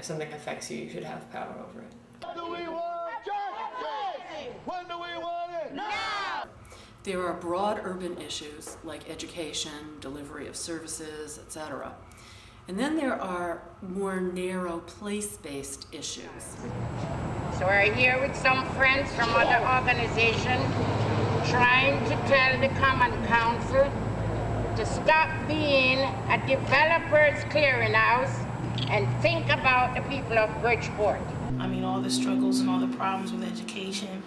something affects you, you should have power over it. Do we want justice? When do we want it? Now! There are broad urban issues like education, delivery of services, etc. And then there are more narrow place-based issues. So we're here with some friends from other organizations trying to tell the Common Council to stop being a developer's clearinghouse and think about the people of Bridgeport. I mean, all the struggles and all the problems with education,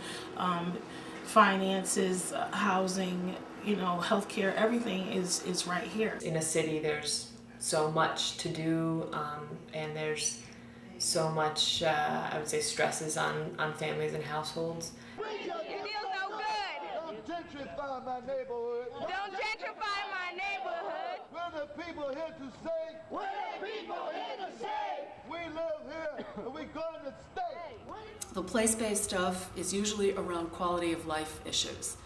finances, housing, healthcare, everything is right here. In a city, there's so much to do, and there's so much, I would say, stresses on families and households. It feels so good. Don't gentrify my neighborhood. Don't gentrify my neighborhood. We're the people here to say. We're the people here to say. We live here and we're going to stay. The place-based stuff is usually around quality of life issues.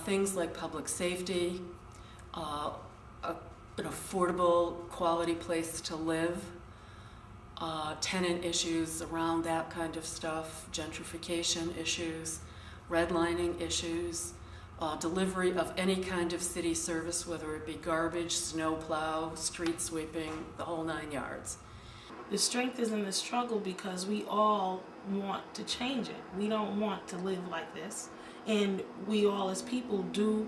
Things like public safety, an affordable, quality place to live, tenant issues around that kind of stuff, gentrification issues, redlining issues, delivery of any kind of city service, whether it be garbage, snowplow, street sweeping, the whole 9 yards. The strength is in the struggle because we all want to change it. We don't want to live like this. And we all as people do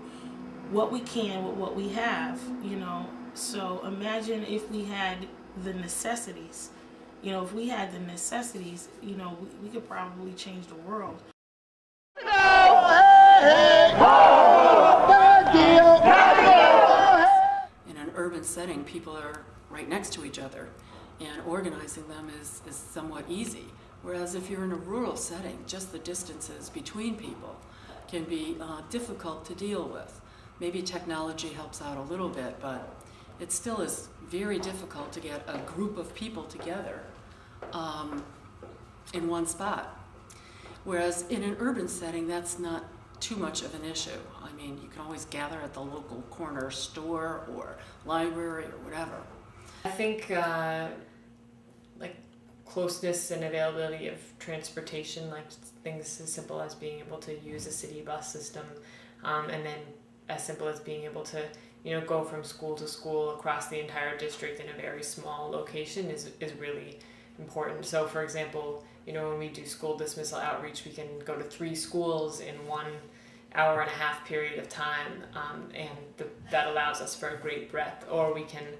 what we can with what we have, So imagine if we had the necessities. If we had the necessities, we could probably change the world. In an urban setting, people are right next to each other, and organizing them is somewhat easy. Whereas if you're in a rural setting, just the distances between people can be difficult to deal with. Maybe technology helps out a little bit, but it still is very difficult to get a group of people together in one spot. Whereas in an urban setting, that's not too much of an issue. I mean, you can always gather at the local corner store or library or whatever. I think like closeness and availability of transportation, like things as simple as being able to use a city bus system, and then as simple as being able to go from school to school across the entire district in a very small location is really important. So for example, when we do school dismissal outreach, we can go to 3 schools in 1 hour and a half period of time, and that allows us for a great breadth. Or we can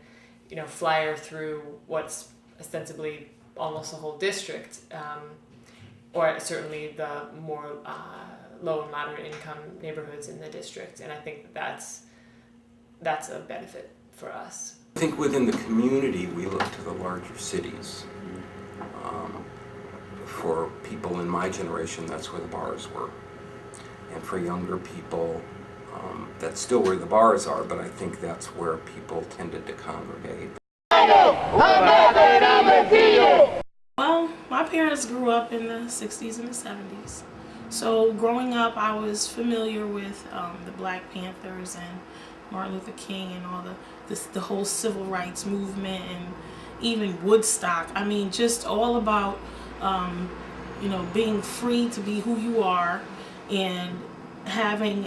flyer through what's ostensibly almost the whole district, or certainly the more low and moderate income neighborhoods in the district. And I think that's a benefit for us. I think within the community we look to the larger cities. For people in my generation, that's where the bars were. And for younger people, that's still where the bars are, but I think that's where people tended to congregate. Well, my parents grew up in the 60s and the 70s. So growing up, I was familiar with the Black Panthers and Martin Luther King and all the whole civil rights movement, and even Woodstock. I mean, just all about being free to be who you are and having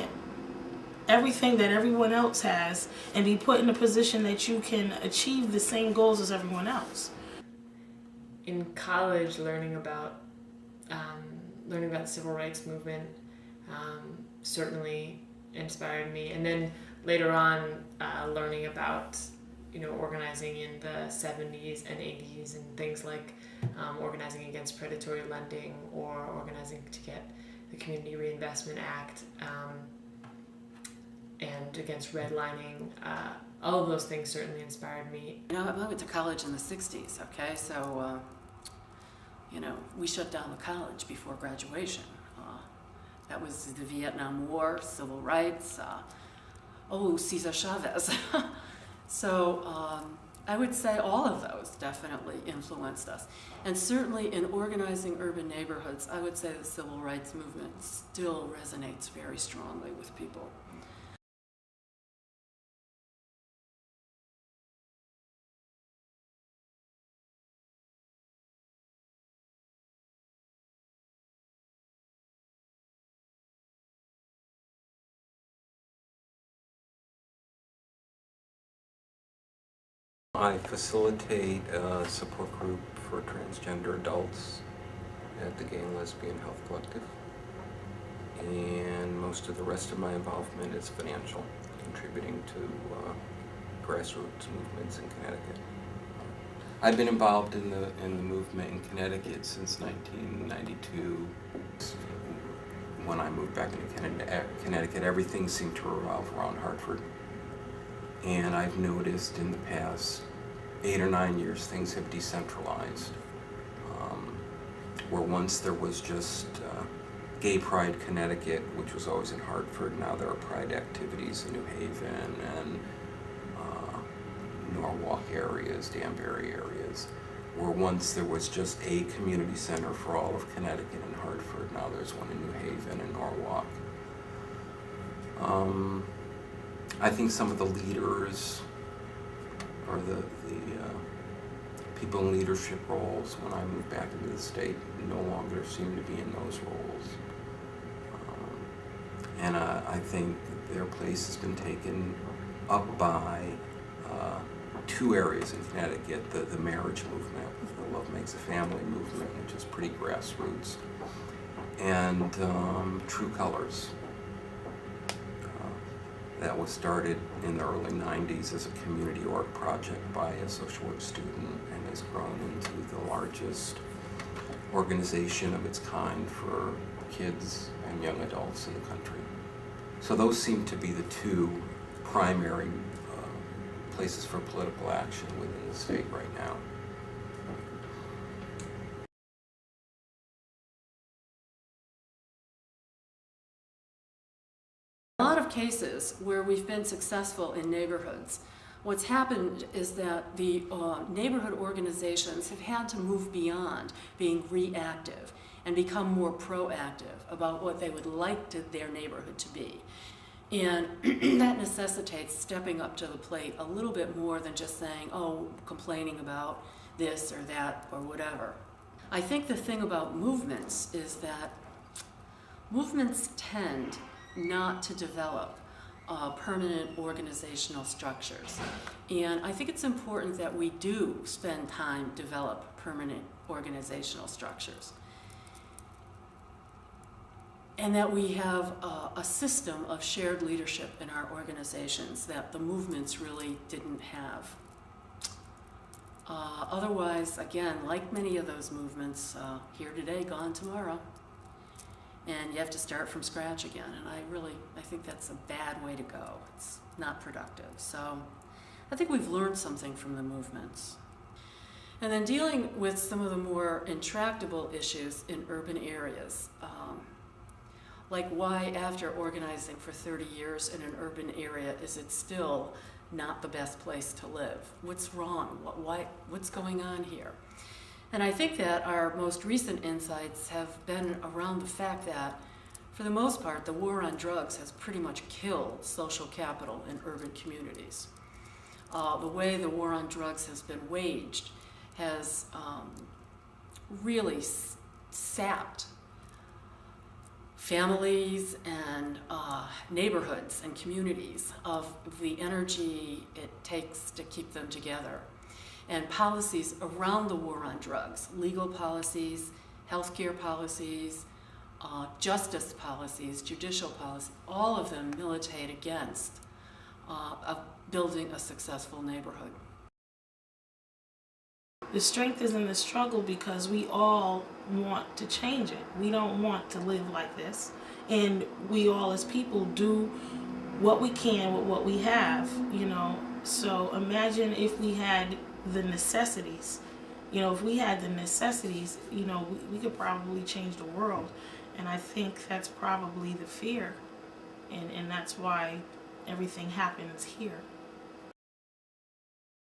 everything that everyone else has, and be put in a position that you can achieve the same goals as everyone else. In college, learning about the civil rights movement certainly inspired me, and then later on learning about organizing in the 70s and 80s and things like organizing against predatory lending or organizing to get the Community Reinvestment Act, and against redlining. All of those things certainly inspired me. I went to college in the 60s, okay? So, we shut down the college before graduation. That was the Vietnam War, civil rights, Cesar Chavez. So I would say all of those definitely influenced us. And certainly in organizing urban neighborhoods, I would say the civil rights movement still resonates very strongly with people. I facilitate a support group for transgender adults at the Gay and Lesbian Health Collective. And most of the rest of my involvement is financial, contributing to grassroots movements in Connecticut. I've been involved in the movement in Connecticut since 1992. When I moved back into Connecticut, everything seemed to revolve around Hartford. And I've noticed in the past 8 or 9 years, things have decentralized. Where once there was just Gay Pride Connecticut, which was always in Hartford, now there are pride activities in New Haven and Norwalk areas, Danbury areas. Where once there was just a community center for all of Connecticut and Hartford, now there's one in New Haven and Norwalk. I think some of the leaders or the people in leadership roles when I moved back into the state no longer seem to be in those roles. And I think their place has been taken up by two areas in Connecticut, the marriage movement, the Love Makes a Family movement, which is pretty grassroots, and True Colors. That was started in the early 90s as a community org project by a social work student and has grown into the largest organization of its kind for kids and young adults in the country. So those seem to be the two primary places for political action within the state right now. A lot of cases where we've been successful in neighborhoods, what's happened is that the neighborhood organizations have had to move beyond being reactive and become more proactive about what they would like their neighborhood to be. And that necessitates stepping up to the plate a little bit more than just saying, oh, complaining about this or that or whatever. I think the thing about movements is that movements tend not to develop permanent organizational structures. And I think it's important that we do spend time develop permanent organizational structures. And that we have a system of shared leadership in our organizations that the movements really didn't have. Otherwise, again, like many of those movements, here today, gone tomorrow. And you have to start from scratch again. And I think that's a bad way to go. It's not productive. So I think we've learned something from the movements. And then dealing with some of the more intractable issues in urban areas. Like why after organizing for 30 years in an urban area is it still not the best place to live? What's wrong? What's going on here? And I think that our most recent insights have been around the fact that, for the most part, the war on drugs has pretty much killed social capital in urban communities. The way the war on drugs has been waged has really sapped families and neighborhoods and communities of the energy it takes to keep them together. And policies around the war on drugs, legal policies, healthcare policies, justice policies, judicial policies, all of them militate against building a successful neighborhood. The strength is in the struggle because we all want to change it. We don't want to live like this. And we all as people do what we can with what we have, you know. So imagine if we had the necessities. You know, if we had the necessities, you know, we could probably change the world. And I think that's probably the fear. And that's why everything happens here.